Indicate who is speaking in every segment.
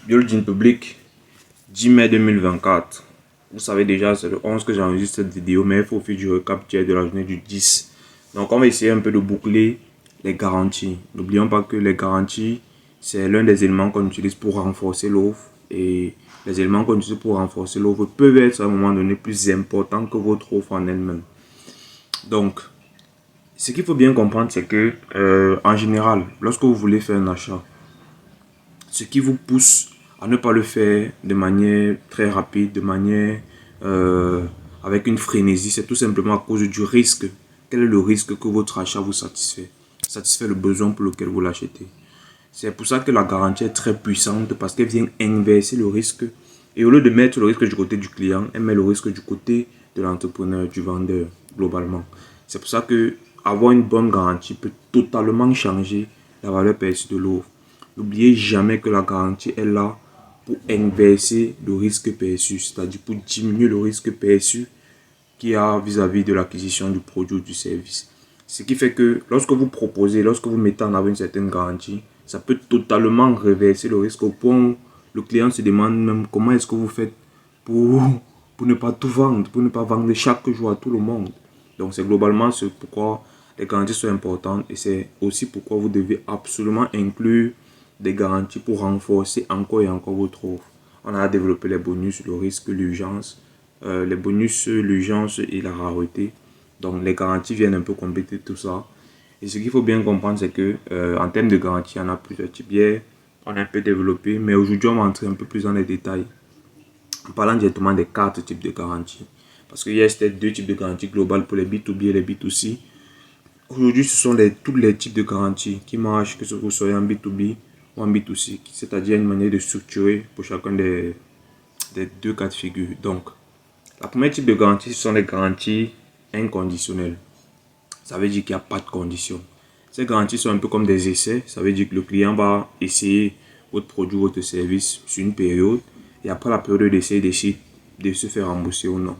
Speaker 1: Building public, 10 mai 2024. Vous savez déjà, c'est le 11 que j'enregistre cette vidéo, mais il faut faire du récap de la journée du 10. Donc, on va essayer un peu de boucler les garanties. N'oublions pas que les garanties, c'est l'un des éléments qu'on utilise pour renforcer l'offre. Et les éléments qu'on utilise pour renforcer l'offre peuvent être à un moment donné plus importants que votre offre en elle-même. Donc, ce qu'il faut bien comprendre, c'est que, en général, lorsque vous voulez faire un achat, ce qui vous pousse à ne pas le faire de manière très rapide, de manière avec une frénésie, c'est tout simplement à cause du risque. Quel est le risque que votre achat vous satisfait? Satisfait le besoin pour lequel vous l'achetez. C'est pour ça que la garantie est très puissante, parce qu'elle vient inverser le risque. Et au lieu de mettre le risque du côté du client, elle met le risque du côté de l'entrepreneur, du vendeur, globalement. C'est pour ça que avoir une bonne garantie peut totalement changer la valeur perçue de l'offre. N'oubliez jamais que la garantie est là pour inverser le risque perçu, c'est-à-dire pour diminuer le risque perçu qu'il y a vis-à-vis de l'acquisition du produit ou du service. Ce qui fait que lorsque vous proposez, lorsque vous mettez en avant une certaine garantie, ça peut totalement reverser le risque au point où le client se demande même comment est-ce que vous faites pour, pour ne pas tout vendre, pour ne pas vendre chaque jour à tout le monde. Donc c'est globalement ce pourquoi les garanties sont importantes, et c'est aussi pourquoi vous devez absolument inclure des garanties pour renforcer encore et encore votre offre. On a développé les bonus, le risque, l'urgence, les bonus, l'urgence et la rareté. Donc les garanties viennent un peu compléter tout ça. Et ce qu'il faut bien comprendre, c'est que en termes de garantie, il y en a plusieurs types. Hier, on a un peu développé, mais aujourd'hui, on va entrer un peu plus dans les détails en parlant directement des 4 types de garanties. Parce que hier, c'était 2 types de garanties globales pour les B2B et les B2C. Aujourd'hui, ce sont tous les types de garanties qui marchent, que vous soyez en B2B ou en B2C, c'est-à-dire une manière de structurer pour chacun des 2 cas de figure. Donc, la première type de garantie, ce sont les garanties inconditionnelles. Ça veut dire qu'il n'y a pas de condition. Ces garanties sont un peu comme des essais. Ça veut dire que le client va essayer votre produit, votre service sur une période, et après la période d'essai, décide de se faire rembourser ou non.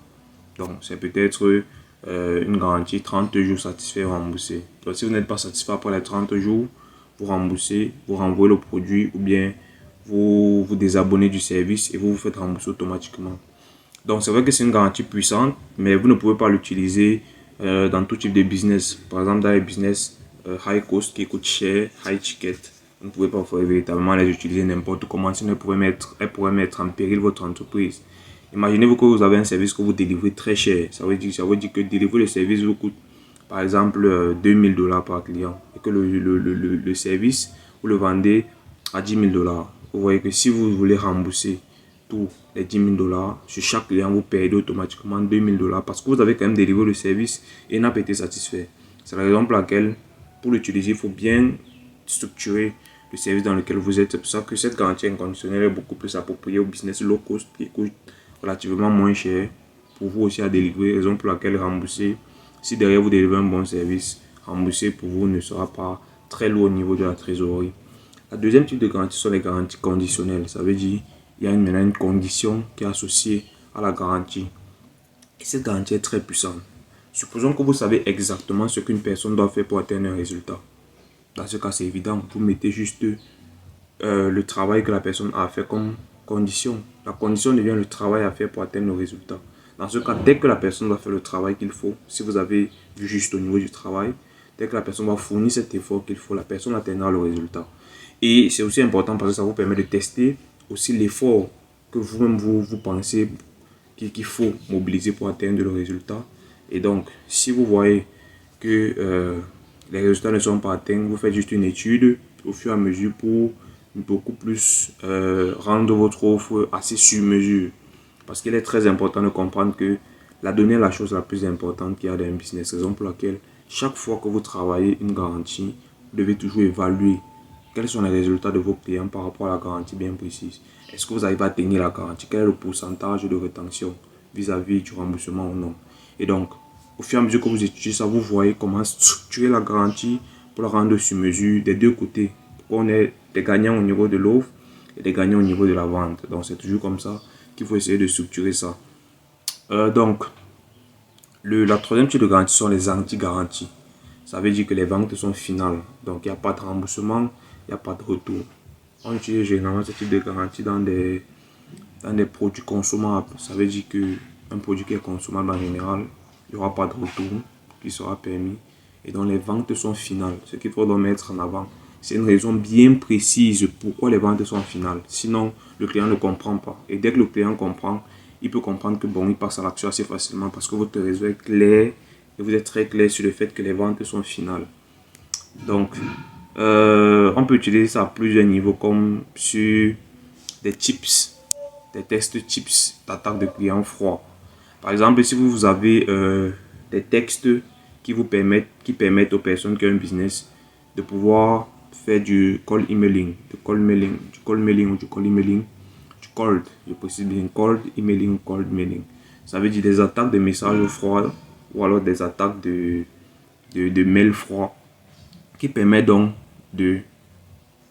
Speaker 1: Donc, c'est peut-être une garantie 30 jours satisfait, remboursé. Donc, si vous n'êtes pas satisfait après les 30 jours, vous remboursez, vous renvoyez le produit, ou bien vous vous désabonnez du service et vous vous faites rembourser automatiquement. Donc, c'est vrai que c'est une garantie puissante, mais vous ne pouvez pas l'utiliser dans tout type de business. Par exemple, dans les business high cost qui coûtent cher, high ticket, vous ne pouvez pas véritablement les utiliser n'importe comment, sinon elles pourraient mettre en péril votre entreprise. Imaginez-vous que vous avez un service que vous délivrez très cher. Ça veut dire que délivrer le service vous coûte par exemple 2000 $ par client, et que le service, vous le vendez à 10 000 $. Vous voyez que si vous voulez rembourser tous les 10 000 $, sur chaque client, vous perdez automatiquement 2000 $ parce que vous avez quand même délivré le service et n'a pas été satisfait. C'est la raison pour laquelle, pour l'utiliser, il faut bien structurer le service dans lequel vous êtes. C'est pour ça que cette garantie inconditionnelle est beaucoup plus appropriée au business low cost qui coûte relativement moins cher pour vous aussi à délivrer. Raison pour laquelle rembourser, si derrière vous délivrez un bon service, rembourser pour vous ne sera pas très lourd au niveau de la trésorerie. La deuxième type de garantie sont les garanties conditionnelles. Ça veut dire il y a maintenant une condition qui est associée à la garantie. Et cette garantie est très puissante. Supposons que vous savez exactement ce qu'une personne doit faire pour atteindre un résultat. Dans ce cas, c'est évident. Vous mettez juste le travail que la personne a fait comme condition. La condition devient le travail à faire pour atteindre le résultat. Dans ce cas, dès que la personne va faire le travail qu'il faut, si vous avez vu juste au niveau du travail, dès que la personne va fournir cet effort qu'il faut, la personne atteindra le résultat. Et c'est aussi important parce que ça vous permet de tester aussi l'effort que vous-même vous pensez qu'il faut mobiliser pour atteindre le résultat. Et donc, si vous voyez que les résultats ne sont pas atteints, vous faites juste une étude au fur et à mesure pour beaucoup plus rendre votre offre assez sur mesure. Parce qu'il est très important de comprendre que la donnée est la chose la plus importante qu'il y a dans un business. Raison pour laquelle chaque fois que vous travaillez une garantie, vous devez toujours évaluer quels sont les résultats de vos clients par rapport à la garantie bien précise. Est-ce que vous arrivez à tenir la garantie? Quel est le pourcentage de rétention vis-à-vis du remboursement ou non? Et donc, au fur et à mesure que vous étudiez ça, vous voyez comment structurer la garantie pour la rendre sur mesure des deux côtés. Pour qu'on ait des gagnants au niveau de l'offre et des gagnants au niveau de la vente. Donc, c'est toujours comme ça qu'il faut essayer de structurer ça. Donc, la troisième type de garantie sont les anti-garanties. Ça veut dire que les ventes sont finales. Donc, il n'y a pas de remboursement, il n'y a pas de retour. On utilise généralement ce type de garantie dans des produits consommables. Ça veut dire qu'un produit qui est consommable en général, il n'y aura pas de retour qui sera permis. Et donc les ventes sont finales. Ce qu'il faut donc mettre en avant, c'est une raison bien précise pourquoi les ventes sont finales. Sinon, le client ne comprend pas. Et dès que le client comprend, il peut comprendre que bon, il passe à l'action assez facilement parce que votre réseau est clair et vous êtes très clair sur le fait que les ventes sont finales. Donc, on peut utiliser ça à plusieurs niveaux comme sur des tips, des tests tips d'attaque de clients froids. Par exemple, si vous avez des textes qui permettent aux personnes qui ont un business de pouvoir faire du call emailing, du call mailing ou du call emailing, du cold, je précise bien cold emailing ou cold mailing. Ça veut dire des attaques de messages froids ou alors des attaques de mails froids qui permettent donc de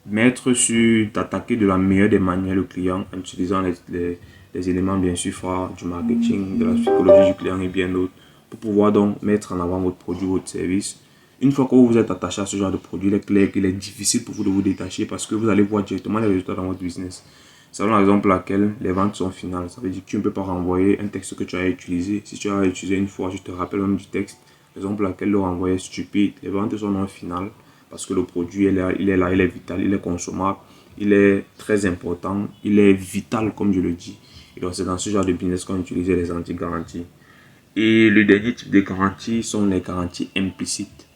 Speaker 1: d'attaquer de la meilleure des manières le client en utilisant les éléments bien sûr forts du marketing, de la psychologie du client et bien d'autres pour pouvoir donc mettre en avant votre produit, votre service. Une fois que vous vous êtes attaché à ce genre de produit, il est clair qu'il est difficile pour vous de vous détacher parce que vous allez voir directement les résultats dans votre business. C'est la raison pour laquelle les ventes sont finales. Ça veut dire que tu ne peux pas renvoyer un texte que tu as utilisé. Si tu as utilisé une fois, je te rappelle même du texte. La raison pour laquelle le renvoyer est stupide. Les ventes sont non finales parce que le produit il est là, il est vital, il est consommable, il est très important, il est vital comme je le dis. Et donc c'est dans ce genre de business qu'on utilise les anti-garanties. Et le dernier type de garantie sont les garanties implicites.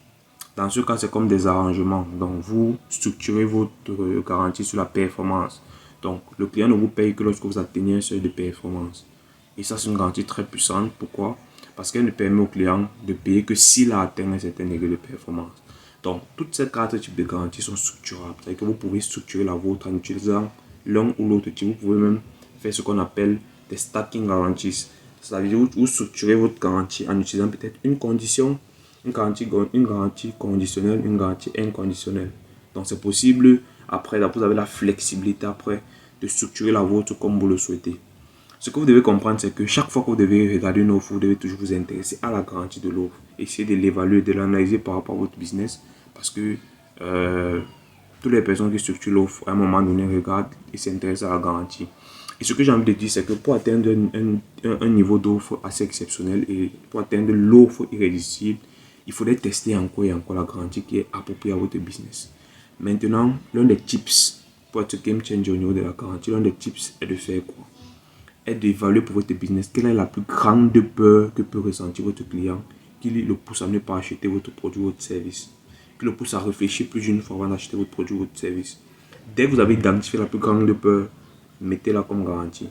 Speaker 1: Dans ce cas, c'est comme des arrangements. Donc, vous structurez votre garantie sur la performance. Donc, le client ne vous paye que lorsque vous atteignez un seuil de performance. Et ça, c'est une garantie très puissante. Pourquoi? Parce qu'elle ne permet au client de payer que s'il a atteint un certain niveau de performance. Donc, toutes ces quatre types de garanties sont structurables. C'est-à-dire que vous pouvez structurer la vôtre en utilisant l'un ou l'autre type. Vous pouvez même faire ce qu'on appelle des stacking guarantees. Ça veut dire que vous structurez votre garantie en utilisant peut-être une condition, une garantie conditionnelle, une garantie inconditionnelle. Donc, c'est possible. Après, vous avez la flexibilité après de structurer la vôtre comme vous le souhaitez. Ce que vous devez comprendre, c'est que chaque fois que vous devez regarder une offre, vous devez toujours vous intéresser à la garantie de l'offre. Essayez de l'évaluer, de l'analyser par rapport à votre business. Parce que toutes les personnes qui structurent l'offre, à un moment donné, regardent et s'intéressent à la garantie. Et ce que j'ai envie de dire, c'est que pour atteindre un niveau d'offre assez exceptionnel et pour atteindre l'offre irrésistible, il faudrait tester encore et encore la garantie qui est appropriée à votre business. Maintenant, l'un des tips pour être game changer au niveau de la garantie, l'un des tips est de faire quoi? Est d'évaluer pour votre business quelle est la plus grande peur que peut ressentir votre client qui le pousse à ne pas acheter votre produit ou votre service, qui le pousse à réfléchir plus d'une fois avant d'acheter votre produit ou votre service. Dès que vous avez identifié la plus grande peur, mettez-la comme garantie.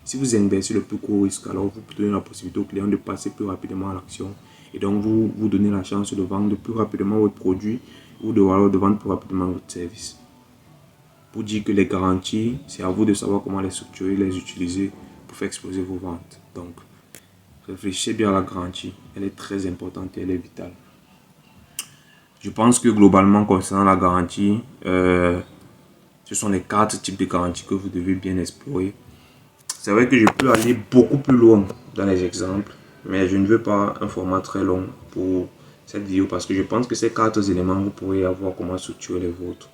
Speaker 1: Si vous inversez le plus gros risque, alors vous donnez la possibilité au client de passer plus rapidement à l'action et donc vous donnez la chance de vendre plus rapidement votre produit ou de vendre plus rapidement votre service. Pour dire que les garanties, c'est à vous de savoir comment les structurer, les utiliser pour faire exploser vos ventes. Donc, réfléchissez bien à la garantie. Elle est très importante et elle est vitale. Je pense que globalement, concernant la garantie, ce sont les 4 types de garanties que vous devez bien explorer. C'est vrai que je peux aller beaucoup plus loin dans les exemples, mais je ne veux pas un format très long pour cette vidéo parce que je pense que ces 4 éléments, vous pourrez avoir comment structurer les vôtres.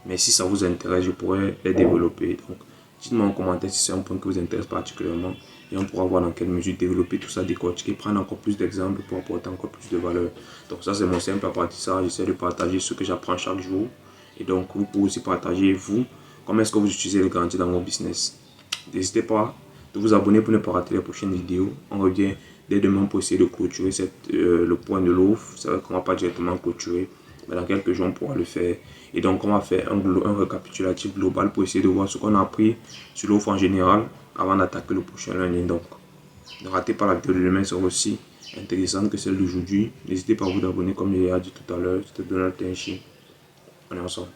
Speaker 1: Mais si ça vous intéresse, je pourrais les développer. Donc, dites-moi en commentaire si c'est un point qui vous intéresse particulièrement. Et on pourra voir dans quelle mesure développer tout ça, décortiquer, prendre encore plus d'exemples pour apporter encore plus de valeur. Donc ça, c'est mon simple apprentissage. J'essaie de partager ce que j'apprends chaque jour. Et donc, vous pouvez aussi partager, vous, comment est-ce que vous utilisez les garanties dans vos business. N'hésitez pas de vous abonner pour ne pas rater les prochaines vidéos. On revient dès demain pour essayer de clôturer le point de l'offre. C'est vrai qu'on ne va pas directement clôturer. Mais dans quelques jours, on pourra le faire. Et donc, on va faire un récapitulatif global pour essayer de voir ce qu'on a appris sur l'offre en général avant d'attaquer le prochain lundi. Donc, ne ratez pas la vidéo de demain, c'est aussi intéressante que celle d'aujourd'hui. N'hésitez pas à vous abonner comme je l'ai dit tout à l'heure. C'était Donald Tenchi. On est ensemble.